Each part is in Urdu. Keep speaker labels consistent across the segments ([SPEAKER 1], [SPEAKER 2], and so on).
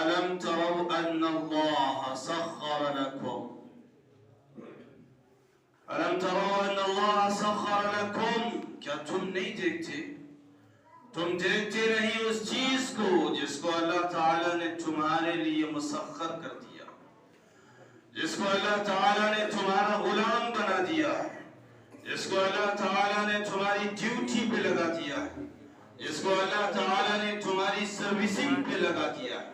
[SPEAKER 1] ألم تروا أن الله سخر لكم ألم تروا أن الله سخر لكم کیا تم نہیں دیکھتے تم دیکھتے نہیں اس چیز کو جس کو اللہ تعالیٰ نے تمہارے لیے مسخر کر دیا جس کو اللہ تعالیٰ نے تمہارا غلام بنا دیا ہے جس کو اللہ تعالیٰ نے تمہاری ڈیوٹی پہ لگا دیا ہے جس کو اللہ تعالیٰ نے تمہاری سروسنگ پہ لگا دیا ہے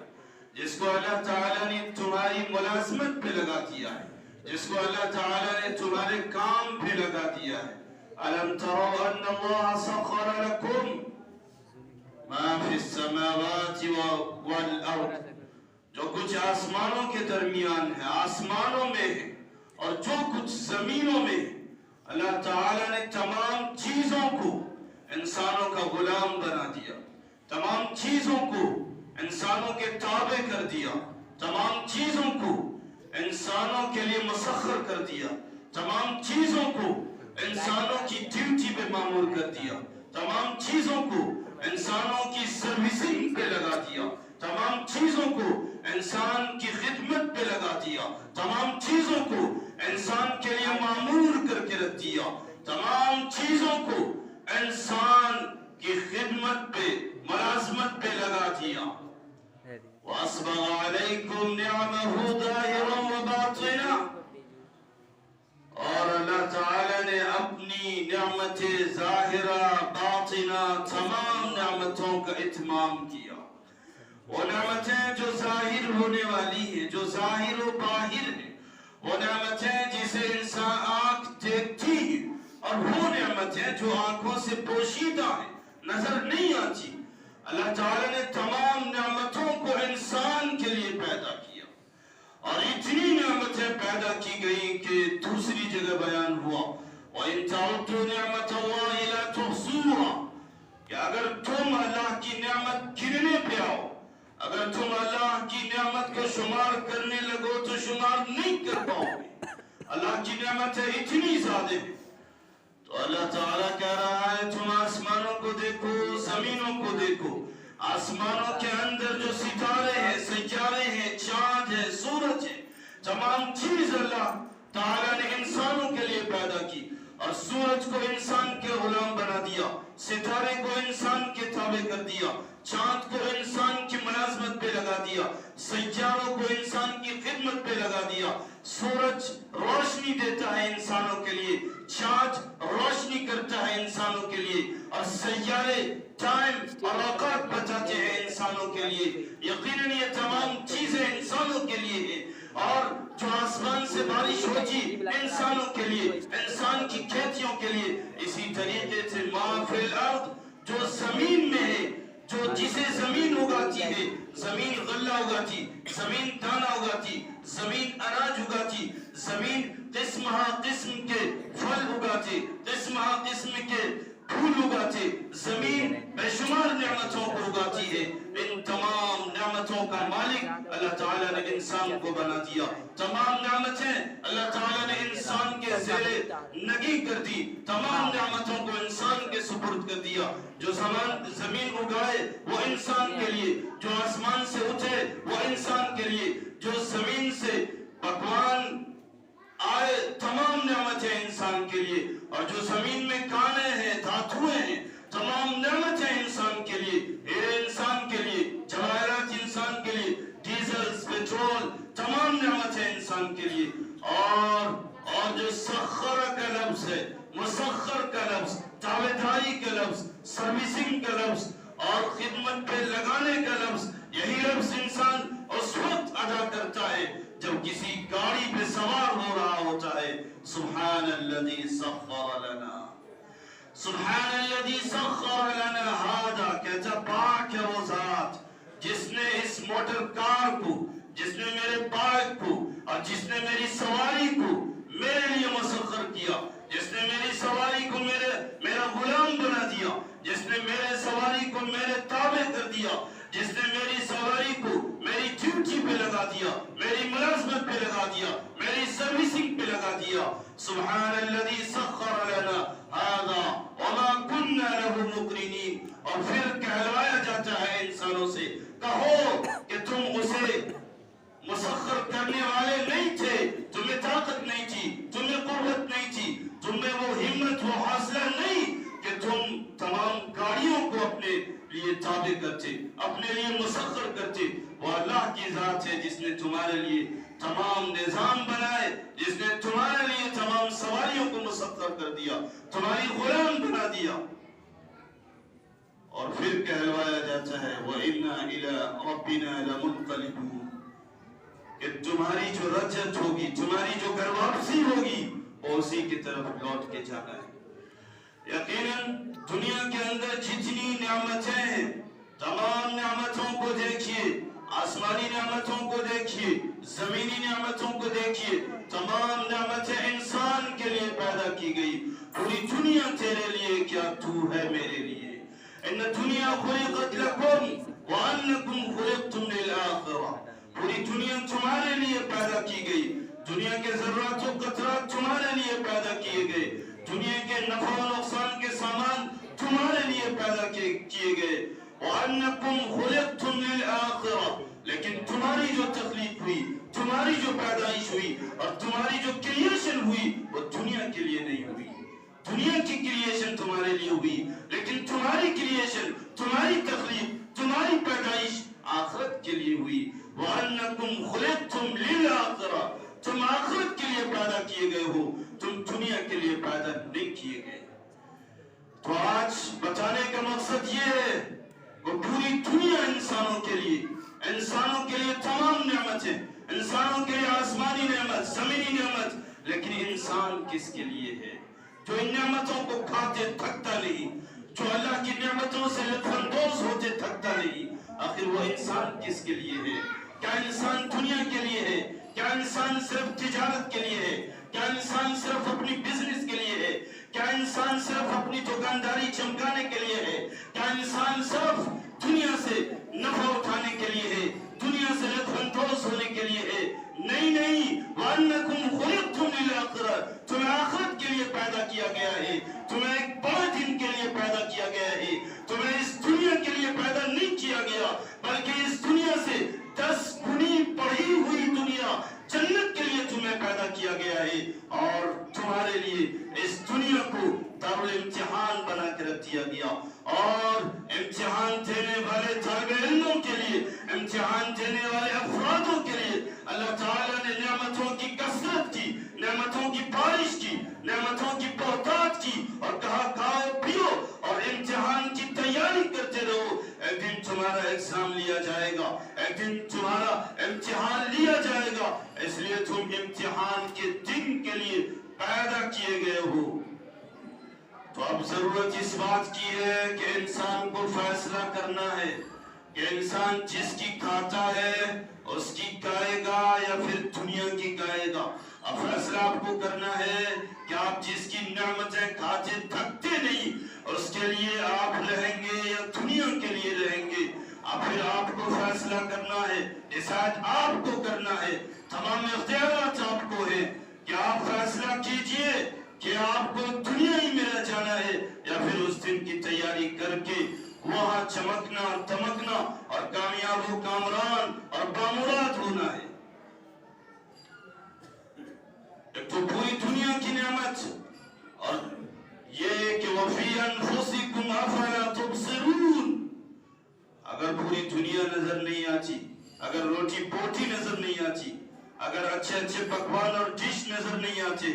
[SPEAKER 1] جس کو اللہ تعالیٰ نے تمہاری ملازمت پہ لگا دیا ہے جس کو اللہ تعالیٰ نے تمہارے کام پہ لگا دیا ہے أَلَمْ تَرَوْا أَنَّ اللَّهَ سَخَّرَ لَكُمْ مَا فِي السَّمَاوَاتِ وَالْأَرْضِ جو کچھ آسمانوں کے درمیان ہے آسمانوں میں ہے اور جو کچھ زمینوں میں ہے اللہ تعالیٰ نے تمام چیزوں کو انسانوں کا غلام بنا دیا تمام چیزوں کو انسانوں کے تابع کر دیا تمام چیزوں کو انسانوں کے لیے مسخر کر دیا تمام چیزوں کو انسانوں کی ڈیوٹی پہ معمور کر دیا تمام چیزوں کو انسانوں کی سروسنگ پہ لگا دیا تمام چیزوں کو انسان کی خدمت پہ لگا دیا تمام چیزوں کو انسان کے لیے معمور کر کے رکھ دیا تمام چیزوں کو انسان کی خدمت پہ ملازمت پہ لگا دیا وَأَسْبَغَ عَلَيْكُمْ نِعْمَهُ ظَاهِرًا وَبَاطِنًا اور اللہ تعالیٰ نے اپنی نعمت ظاہرہ باطنہ تمام نعمتوں کا اتمام کیا وہ نعمتیں جو ظاہر ہونے والی ہیں جو ظاہر و باہر ہیں وہ نعمتیں جسے انسان آنکھ دیکھتی ہے اور وہ نعمتیں جو آنکھوں سے پوشیدہ ہیں نظر نہیں آتی اللہ تعالیٰ نے تمام نعمتوں کو انسان کے لیے پیدا کیا اور اتنی نعمتیں پیدا کی گئی کہ دوسری جگہ بیان ہوا وَإِن تَعُدُّوا نِعْمَةَ اللَّهِ لَا تُحْصُوهَا کہ اگر تم اللہ کی نعمت گننے پہ آؤ اگر تم اللہ کی نعمت کو شمار کرنے لگو تو شمار نہیں کر پاؤ گے اللہ کی نعمتیں اتنی زیادہ ہیں تو اللہ تعالیٰ کہہ رہا ہے تم آسمانوں کو دیکھو زمینوں کو دیکھو آسمانوں کے اندر جو ستارے ہیں سیارے ہیں چاند ہے سورج ہے تمام چیز اللہ تعالیٰ نے انسانوں کے لیے پیدا کی اور سورج کو انسان کے غلام بنا دیا ستارے کو انسان کے تابع کر دیا چاند کو انسان کی ملازمت پہ لگا دیا سیاروں کو انسان کی خدمت پہ لگا دیا سورج روشنی دیتا ہے انسانوں کے لیے چاند روشنی کرتا ہے انسانوں کے لیے اور سیارے ٹائم اور اوقات بتاتے ہیں انسانوں کے لیے یقیناً یہ تمام چیزیں انسانوں کے لیے ہیں اور جو آسمان سے بارش ہوتی انسانوں کے لیے انسان کی کھیتیوں کے لیے اسی طریقے سے ما فی الارض جو زمین میں ہے جو جسے زمین اگاتی ہے زمین غلہ اگاتی زمین دانا اگاتی زمین اناج اگاتی زمین قسمہ قسم کے پھل اگاتی قسمہ قسم کے پھول اگاتے زمین بے شمار نعمتوں کو اگاتی ہے ان تمام نعمتوں کا مالک اللہ تعالیٰ نے انسان کو بنا دیا تمام نعمتیں اللہ تعالیٰ نے انسان کے زیر نگی کر دی تمام نعمتوں کو انسان کے سپرد کر دیا جو زمین اگائے وہ انسان کے لیے جو آسمان سے اٹھے وہ انسان کے لیے جو زمین سے پکوان آئے تمام نعمتیں انسان کے لیے اور جو زمین میں کانے ہیں دھاتویں ہیں تمام نعمتیں انسان کے لیے ہیرے انسان کے لیے جواہرات انسان کے لیے ڈیزل پیٹرول تمام نعمتیں انسان کے لیے اور جو سخر کا لفظ ہے مسخر کا لفظ تابعداری کا لفظ سروسنگ کا لفظ اور خدمت پہ لگانے کا لفظ یہی لفظ انسان اس وقت ادا کرتا ہے جب کسی گاڑی پہ سوار ہو رہا ہوتا ہے سبحان الذی سخر لنا سبحان الذی سخر لنا هذا کہتا پاک ہے وہ ذات جس نے اس موٹر کار کو جس نے میرے بائک کو اور جس نے میری سواری کو میرے لیے مسخر کیا جس نے میری سواری کو میرا غلام بنا دیا جس نے میرے سواری کو میرے تابع کر دیا جس نے میری سواری کو میری ڈیوٹی پہ لگا دیا میری ملازمت پہ لگا دیا میری سروسنگ پہ لگا دیا سبحان الذی سخر لنا هذا وما كنا له مقرنین اور پھر کہلوایا جاتا ہے انسانوں سے کہو کہ تم اسے اللہ کی ذات ہے جس نے تمہارے لیے تمام نظام بنائے، جس نے تمہارے لیے تمام سواریوں کو مسخر کر دیا، تمہاری غلام بنا دیا۔ اور پھر کہلوایا جاتا ہے وَإِنَّا إِلَىٰ رَبِّنَا لَمُنْقَلِبُونَ، کہ تمہاری جو رجعت ہوگی، تمہاری جو گھر واپسی ہوگی، وہ اسی کی طرف لوٹ کے جانا ہے۔ یقیناً دنیا کے اندر جتنی نعمتیں ہیں، تمام نعمتوں کو دیکھیے، آسمانی نعمتوں کو دیکھیے، زمینی نعمتوں کو دیکھیے، تمام نعمتیں انسان کے لیے پیدا کی گئی۔ پوری دنیا تیرے لیے کیا، تو ہے میرے لیے۔ ان دنیا خلقت لکم وانکم خلقتم للآخرہ، پوری دنیا تمہارے لیے پیدا کی گئی، دنیا کے ذرات و قطرات تمہارے لیے پیدا کیے گئے، دنیا کے نفع و نقصان کے سامان تمہارے لیے پیدا کیے گئے۔ وَأَنَّكُمْ خُلِقْتُمْ لِلْآخِرَةِ، لیکن تمہاری جو تخلیق ہوئی، تمہاری جو پیدائش ہوئی اور تمہاری جو کریشن ہوئی، وہ دنیا کے لیے نہیں ہوئی۔ دنیا کی کریشن تمہارے لیے ہوئی، لیکن تمہاری کریشن، تمہاری تخلیق، تمہاری پیدائش آخرت کے لیے ہوئی۔ وَأَنَّكُمْ خُلِقْتُمْ لِلْآخِرَةِ، تم آخرت کے لیے پیدا کیے گئے ہو، تم دنیا کے لیے پیدا نہیں کیے گئے۔ تو آج بتانے کا مقصد یہ ہے کہ پوری دنیا انسانوں کے لیے تمام نعمتیں، انسانوں کے لیے آسمانی نعمت، زمینی نعمت، لیکن انسان کس کے لیے ہے؟ جو ان نعمتوں کو کھاتے تھکتا نہیں، جو اللہ کی نعمتوں سے لطف اندوز ہوتے تھکتا نہیں، آخر وہ انسان کس کے لیے ہے؟ کیا انسان دنیا کے لیے ہے؟ کیا انسان صرف تجارت کے لیے ہے؟ کیا انسان صرف اپنی بزنس کے لیے ہے؟ کیا انسان صرف اپنی دکانداری چمکانے کے لیے ہے؟ کیا انسان صرف دنیا سے نفع اٹھانے کے لیے ہے، دنیا سے لطف اندوز ہونے کے لیے ہے؟ نہیں نہیں، وَأَنَّكُمْ خُلِقْتُمْ لِلْآخِرَةِ، تمہیں آخرت کے لیے پیدا کیا گیا ہے، تمہیں ایک بڑے دن کے لیے پیدا کیا گیا ہے، تمہیں اس دنیا کے لیے پیدا نہیں کیا گیا، بلکہ اس دنیا سے 10 گنی بڑھی ہوئی دنیا جنت کے لیے تمہیں پیدا کیا گیا ہے، اور تمہارے لیے اس دنیا کو دارالامتحان بنا کے رکھ دیا گیا، اور امتحان دینے والے طالب علموں کے لیے، امتحان دینے والے افرادوں کے لیے اللہ تعالیٰ نے نعمتوں کی کثرت کی، نعمتوں کی بارش کی، نعمتوں کی بہتات کی، اور کہا کھاؤ پیو اور امتحان کی تیاری کرتے رہو، ایک دن تمہارا ایگزام لیا جائے گا، ایک دن تمہارا امتحان لیا جائے گا، اس لیے تم امتحان کے دن کے لیے پیدا کیے گئے ہو۔ تو اب ضرورت اس بات کی ہے کہ انسان کو فیصلہ کرنا ہے کہ انسان جس کی کھاتا ہے اس کی کھائے گا یا پھر دنیا کی کھائے گا۔ اب فیصلہ آپ کو کرنا ہے کہ آپ جس کی نعمتیں کھاتے تھکتے نہیں، اس کے لیے آپ رہیں گے یا دنیا کے لیے رہیں گے۔ اب پھر آپ کو فیصلہ کرنا ہے، ڈیسائیڈ آپ کو کرنا ہے، تمام اختیارات آپ کو ہے کہ آپ فیصلہ کیجئے کہ آپ کو دنیا ہی میں رہ جانا ہے یا پھر اس دن کی تیاری کر کے وہاں چمکنا، تمکنا اور کامیاب و کامران اور بامراد ہونا ہے۔ ایک تو پوری دنیا کی نعمت، اور یہ کہ وَفِي أَنفُسِكُمْ أَفَلَا تُبْصِرُونَ، اگر پوری دنیا نظر نہیں آتی، اگر روٹی پوٹی نظر نہیں آتی، اگر اچھے اچھے پکوان اور ڈش نظر نہیں آتے،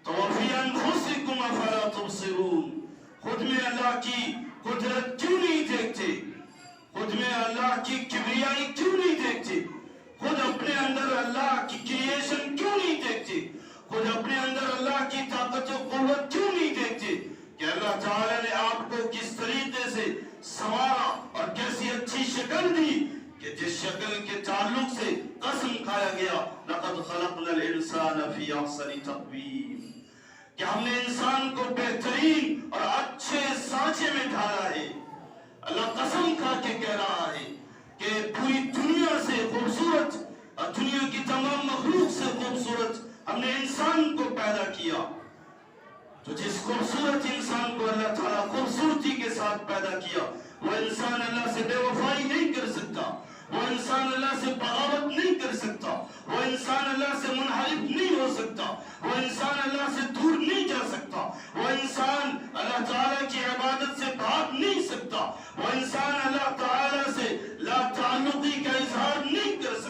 [SPEAKER 1] تو وَفِي أَنفُسِكُمْ أَفَلَا تُبْصِرُونَ، خود میں اللہ کی قدرت کیوں نہیں دیکھتے؟ خود میں اللہ کی کبریائی کیوں نہیں دیکھتے؟ خود اپنے اندر اللہ کی کریشن کیوں نہیں دیکھتے؟ خود اپنے اندر اللہ کی طاقت و قوت کیوں نہیں دیکھتے کہ اللہ تعالیٰ نے آپ کو کس طریقے سے سنوارا اور کیسی اچھی شکل دی کہ جس شکل کے تعلق سے قسم کھایا گیا لَقَدْ خَلَقْنَا الْإِنسَانَ فِي أَحْسَنِ تَقْوِيمٍ، کہ ہم نے انسان کو بہترین اور اچھے سانچے میں ڈھالا ہے۔ اللہ قسم کھا کے کہہ رہا ہے کہ پوری دنیا سے خوبصورت اور دنیا کی تمام مخلوق سے خوبصورت ہم نے انسان کو پیدا کیا۔ تو جس خوبصورت انسان کو اللہ تعالیٰ خوبصورتی کے ساتھ پیدا کیا، وہ انسان اللہ سے بے وفائی نہیں کر سکتا، وہ انسان اللہ سے بغاوت نہیں کر سکتا، وہ انسان اللہ سے منحرف نہیں ہو سکتا، وہ انسان اللہ سے دور نہیں جا سکتا، وہ انسان اللہ تعالیٰ کی عبادت سے بھاگ نہیں سکتا، وہ انسان اللہ تعالیٰ سے لا تعلقی کا اظہار نہیں کر سکتا۔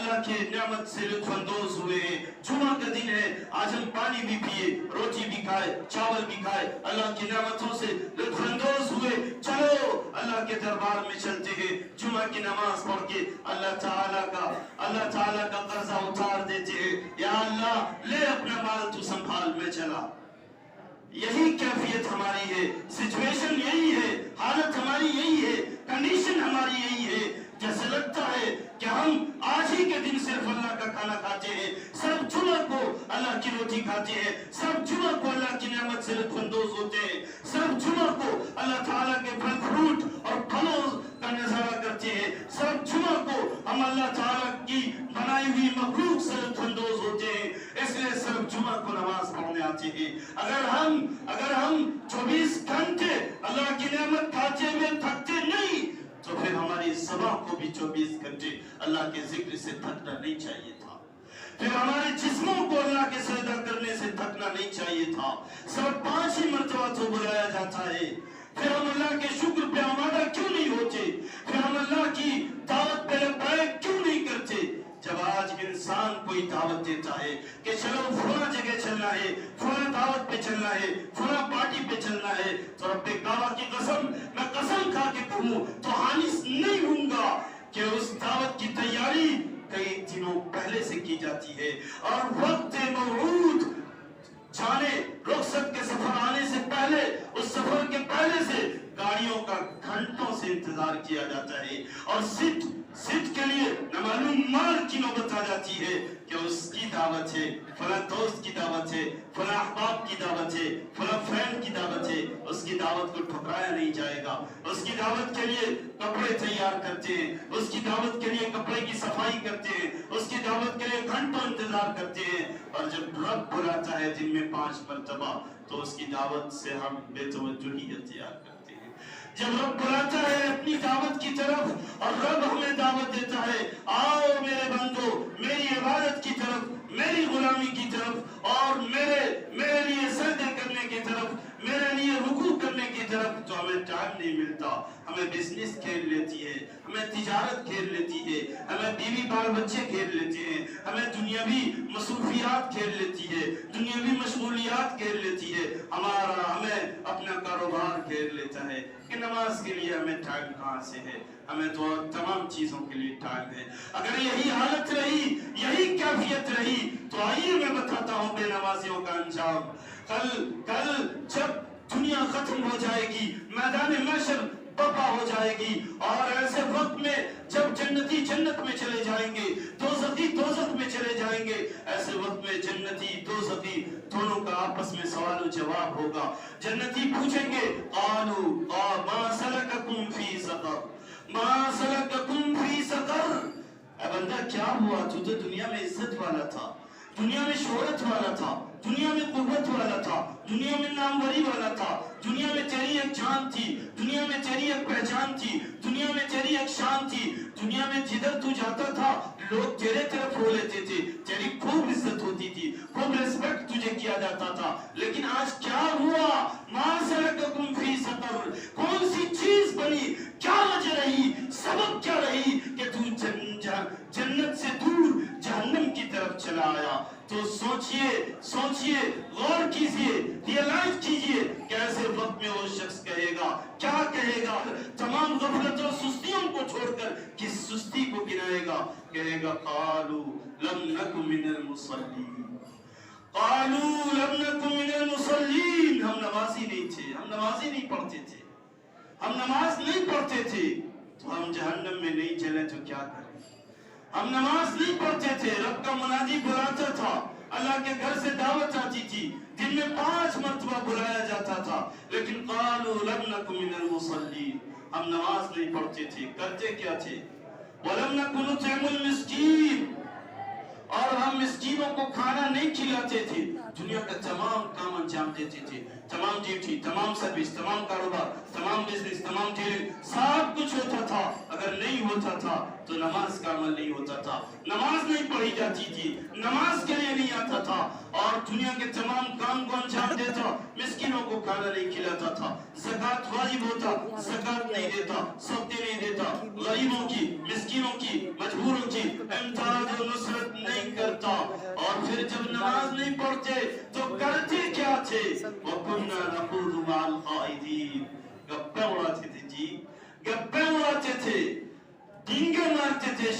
[SPEAKER 1] اللہ کے نعمت سے لطف اندوز ہوئے ہیں. جمعہ کا دن ہے, آج ہم پانی بھی پیے, روٹی بھی کھائے, چاول بھی کھائے, اللہ کی نعمتوں سے لطف اندوز ہوئے. چلو اللہ کے دربار میں چلتے ہیں, جمعہ کی نماز پڑھ کے اللہ تعالیٰ کا قرضہ اتار دیتے ہیں. یا اللہ لے اپنا مال تو سنبھال, میں چلا. یہی کیفیت ہماری ہے, سچویشن یہی ہے, حالت ہماری یہی ہے, کنڈیشن ہماری یہی ہے. جیسے لگتا ہے کہ ہم آج ہی کے دن صرف اللہ کا کھانا کھاتے ہیں, سب جمعہ کو اللہ کی روٹی کھاتے ہیں, سب جمعہ کو اللہ کی نعمت سے لطف اندوز ہوتے ہیں, سب جمعہ کو اللہ تعالیٰ کے پھل فروٹ اور پھلوں کا نظارہ کرتے ہیں, سب جمعہ کو ہم اللہ تعالیٰ کی بنائی ہوئی مخلوق سے لطف اندوز ہوتے ہیں. اس لیے سب جمعہ کو نماز پڑھنے آتے ہیں. اگر ہم 24 گھنٹے اللہ کی نعمت کھاتے ہوئے تھکتے نہیں تو پھر ہماری زبان کو بھی 24 گھنٹے اللہ کے ذکر سے تھکنا نہیں چاہیے تھا. پھر ہمارے جسموں کو اللہ کے سجدہ کرنے سے تھکنا نہیں چاہیے تھا. سب 5 ہی مرتبہ تو بلایا جاتا ہے. پھر ہم اللہ کے شکر پہ آمادہ کیوں نہیں ہوتے؟ پھر ہم اللہ کی دعوت پہ لبیک کیوں نہیں کرتے؟ جب آج انسان کوئی دعوت دیتا ہے کہ چلو فلاں جگہ چلنا ہے, فلاں دعوت پہ چلنا ہے, فلاں پارٹی پہ چلنا ہے, تو رب کعبہ کی قسم میں قسم کھا کے کہوں تو حانس نہیں ہوں گا کہ اس دعوت کی تیاری کئی دنوں پہلے سے کی جاتی ہے, اور وقت موعود جانے رخصت کے سفر آنے سے پہلے, اس سفر کے پہلے سے گاڑیوں کا گھنٹوں سے انتظار کیا جاتا ہے, اور سیٹ کے لیے نامعلوم مال کی نوبت آ جاتی ہے کہ اس کی دعوت ہے, فلاں دوست کی دعوت ہے, فلاں احباب کی دعوت ہے, فلاں فرینڈ کی دعوت ہے. اس کی دعوت کو ٹھکرایا نہیں جائے گا. اس کی دعوت کے لیے کپڑے تیار کرتے ہیں, اس کی دعوت کے لیے کپڑے کی صفائی کرتے ہیں, اس کی دعوت کے لیے گھنٹوں انتظار کرتے ہیں. اور جب رب بلاتا ہے دن میں 5 مرتبہ تو اس کی دعوت سے ہم بے توجہی اختیار کرتے ہیں. جب رب بلاتا ہے اپنی دعوت کی طرف اور رب ہمیں دعوت دیتا ہے, آؤ میرے بندو میری عبادت کی طرف, میری غلامی کی طرف, اور میرے لیے سجدے کرنے کی طرف, میرے لیے رکوع کرنے کی طرف, تو ہمیں ٹائم نہیں ملتا. ہمیں بزنس کھیل لیتی ہے, ہمیں تجارت کھیل لیتی ہے, ہمیں بیوی بال بچے کھیل لیتے ہیں, ہمیں دنیاوی مصروفیات کھیل لیتی ہے, دنیاوی مشغولیات کھیل لیتی ہے, ہمیں اپنا کاروبار کھیل لیتا ہے کہ نماز کے لیے ہمیں ٹائم کہاں سے ہے, ہمیں تو تمام چیزوں کے لیے ٹائم ہے. اگر یہی حالت رہی, یہی کیفیت رہی, تو آئیے میں بتاتا ہوں بے نمازیوں کا انجام. کل جب دنیا ختم ہو جائے گی, میدان محشر برپا ہو جائے گی, اور ایسے وقت میں جب جنتی جنت میں چلے جائیں گے, دوزخی دوزخ میں چلے جائیں گے, ایسے وقت میں جنتی دوزخی دونوں کا آپس میں سوال و جواب ہوگا. جنتی پوچھیں گے قالوا ما سلککم فی سقر, ما سلککم فی سقر. اے بندہ کیا ہوا, تو دنیا میں عزت والا تھا, دنیا میں شہرت والا تھا, دنیا میں قوت والا تھا, دنیا میں ناموری والا تھا, دنیا میں تیری ایک جان تھی, دنیا میں تیری ایک پہچان تھی, دنیا میں تیری ایک شان تھی, دنیا میں جدھر تو جاتا تھا لوگ تیرے طرف ہو لیتے تھے, تیری خوب عزت ہوتی تھی, خوب ریسپیکٹ تجھے کیا جاتا تھا. لیکن آج کیا ہوا, ما سلککم فی سقر, کون سی چیز بنی, کیا وجہ رہی, سبب کیا رہی کہ تو جنت سے دور جہنم کی طرف چلا آیا. تو سوچئے, غور کیجئے, ریئلائز کیجئے کہ ایسے وقت میں وہ شخص کہے گا, کیا کہے گا, تمام غفلت اور سستیوں کو چھوڑ کر کس سستی کو گنائے گا, کہے گا قالوا لم نک من المصلین, قالوا لم نک من المصلین. ہم نمازی نہیں تھے, ہم نمازی نہیں پڑھتے تھے, ہم نماز نہیں پڑھتے تھے, تو ہم جہنم میں نہیں چلے تو کیا کریں. ہم نماز نہیں پڑھتے تھے, رب کا منادی بلاتا تھا, اللہ کے گھر سے دعوت آتی تھی, دن میں 5 مرتبہ بلایا جاتا تھا, لیکن قالوا لم نک من المصلین, ہم نماز نہیں پڑھتے تھے, کرتے کیا تھے, ولم نک نطعم المسکین, اور ہم مسکینوں کو کھانا نہیں کھلاتے تھے. دنیا کا تمام کام انجام دیتے تھے, تمام ڈیوٹی, تمام سروس, تمام کاروبار, تمام بزنس, تمام ٹیلنٹ, سب کچھ ہوتا تھا. اگر نہیں ہوتا تھا تو نماز کا عمل نہیں ہوتا تھا, نماز نہیں پڑھی جاتی تھی, نماز کے لیے نہیں آتا تھا, اور دنیا کے تمام کام کو انجام دیتا, مسکینوں کو کھانا نہیں کھلاتا تھا, زکوٰۃ واجب ہوتا, زکوٰۃ نہیں دیتا, صدقے نہیں دیتا, غریبوں کی, مسکینوں کی, مجبوروں کی امداد و نصرت نہیں کرتا. اور پھر جب نماز نہیں پڑھتے تو کرتے کیا تھے؟ وَكُنَّا نَخُوضُ مَعَ الْخَائِضِينَ. گپے اڑاتے تھے جی، گپے اڑاتے تھے، ڈینگے مارتے تھے،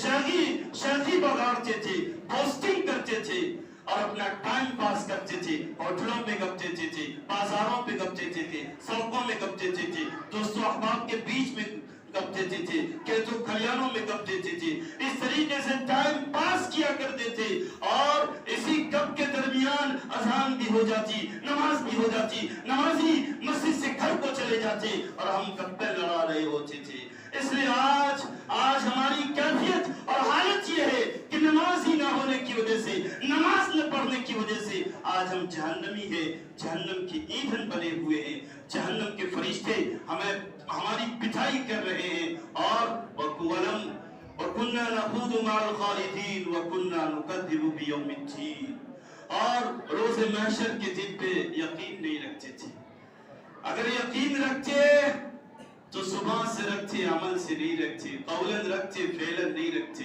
[SPEAKER 1] شادی بگاڑتے تھے، پوسٹنگ کرتے تھے اور اپنا ٹائم پاس کرتے تھے. ہوٹلوں میں گپ دیتے تھے، بازاروں پہ گپ دیتے تھے، سڑکوں میں گپ دیتے تھے، دوستوں احباب کے بیچ میں گپ دیتے تھے، کھیتوں کھلیانوں میں گپ دیتے تھے. اس طریقے سے ٹائم پاس کیا کرتے تھے. اور اسی گپ کے درمیان اذان بھی ہو جاتی، نماز بھی ہو جاتی، نمازی مسجد سے گھر کو چلے جاتے اور ہم گپے لڑا رہے ہوتے تھے. اس لیے آج ہماری کیفیت اور حالت یہ ہے کہ نماز ہی نہ ہونے کی وجہ سے، نماز نہ پڑھنے کی وجہ سے آج ہم جہنمی ہیں، جہنم کی ایندھن بنے ہوئے ہیں. جہنم کے فرشتے ہماری پٹائی کر رہے ہیں. اور وَكُنَّا نَخُوضُ مَعَ الْخَائِضِينَ وَكُنَّا نُكَذِّبُ بِيَوْمِ الدِّينِ. اور روز محشر کے دن پہ یقین نہیں رکھتے تھے. اگر یقین رکھتے تو صبح سے رکھتے، عمل سے نہیں رکھتے، قولاً رکھتے، فعلاً نہیں رکھتے.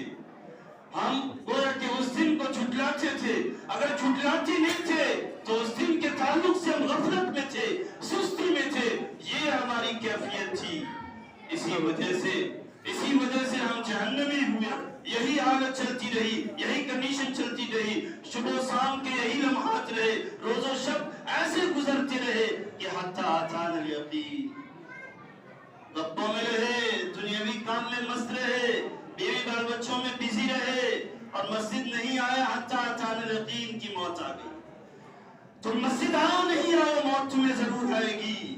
[SPEAKER 1] ہم گویا کہ اس دن کو جھٹلاتے تھے. اگر جھٹلاتے نہیں تھے تو اس دن کے تعلق سے ہم غفلت میں تھے، سستی میں تھے. یہ ہماری کیفیت تھی. اسی وجہ سے ہم جہنمی ہوئے. یہی حالت چلتی رہی، یہی کنڈیشن چلتی رہی. صبح و شام کے یہی لمحات رہے، روز و شب ایسے گزرتے رہے کہ حتی اتانا الیقین. گپوں میں رہے، دنیاوی کام میں مست رہے، بیوی بال بچوں میں بزی رہے اور مسجد نہیں آیا حتی اتانا الیقین کی موت آ گئی. تم مسجد آؤ نہیں آؤ، موت تمہیں ضرور آئے گی.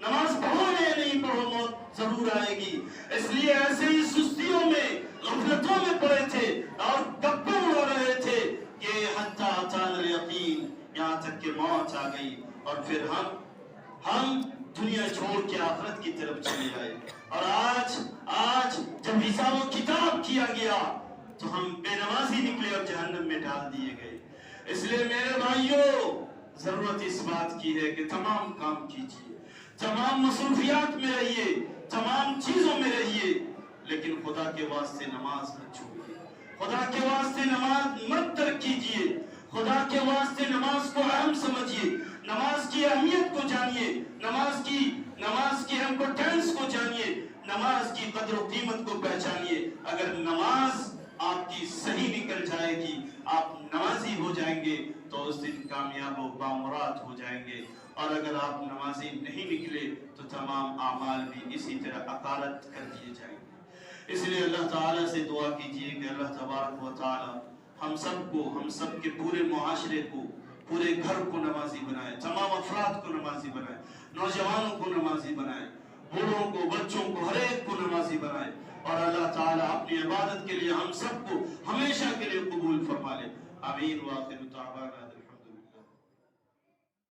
[SPEAKER 1] نماز پڑھو یا نہیں پڑھو، موت ضرور آئے گی. اس لیے ایسے ہی سستیوں میں، غفلتوں میں پڑے تھے اور گپے اڑا رہے تھے کہ حتی اتانا الیقین، یہاں تک کہ موت آ گئی. اور پھر ہم دنیا چھوڑ کے آخرت کی طرف چلے آئے. اور آج جب حساب و کتاب کیا گیا تو ہم بے نمازی نکلے اور جہنم میں ڈال دیے گئے. اس لیے میرے بھائیوں، ضرورت اس بات کی ہے کہ تمام کام کیجیے، تمام مصروفیات میں رہیے، تمام چیزوں میں رہیے، لیکن خدا کے واسطے نماز مت چھوڑیے، خدا کے واسطے نماز مت ترک کیجیے. خدا کے واسطے نماز کو اہم سمجھیے، نماز کی اہمیت کو جانیے، نماز کی امپورٹنس کو جانیے، نماز کی قدر و قیمت کو پہچانیے. اگر نماز آپ کی صحیح نکل جائے گی، آپ نمازی ہو جائیں گے تو اس دن کامیاب و بامراد ہو جائیں گے. اور اگر آپ نمازی نہیں نکلے تو تمام اعمال بھی اسی طرح عقارت کر دیے جائیں گے. اس لیے اللہ تعالیٰ سے دعا کیجیے کہ اللہ تبارک و تعالیٰ ہم سب کے پورے معاشرے کو، پورے گھر کو نمازی بنائے، تمام افراد کو نمازی بنائے، نوجوانوں کو نمازی بنائے، بوڑھوں کو، بچوں کو، ہر ایک کو نمازی بنائے. اور اللہ تعالیٰ اپنی عبادت کے لیے ہم سب کو ہمیشہ کے لیے قبول فرما لے. آمین. وآخر دعوانا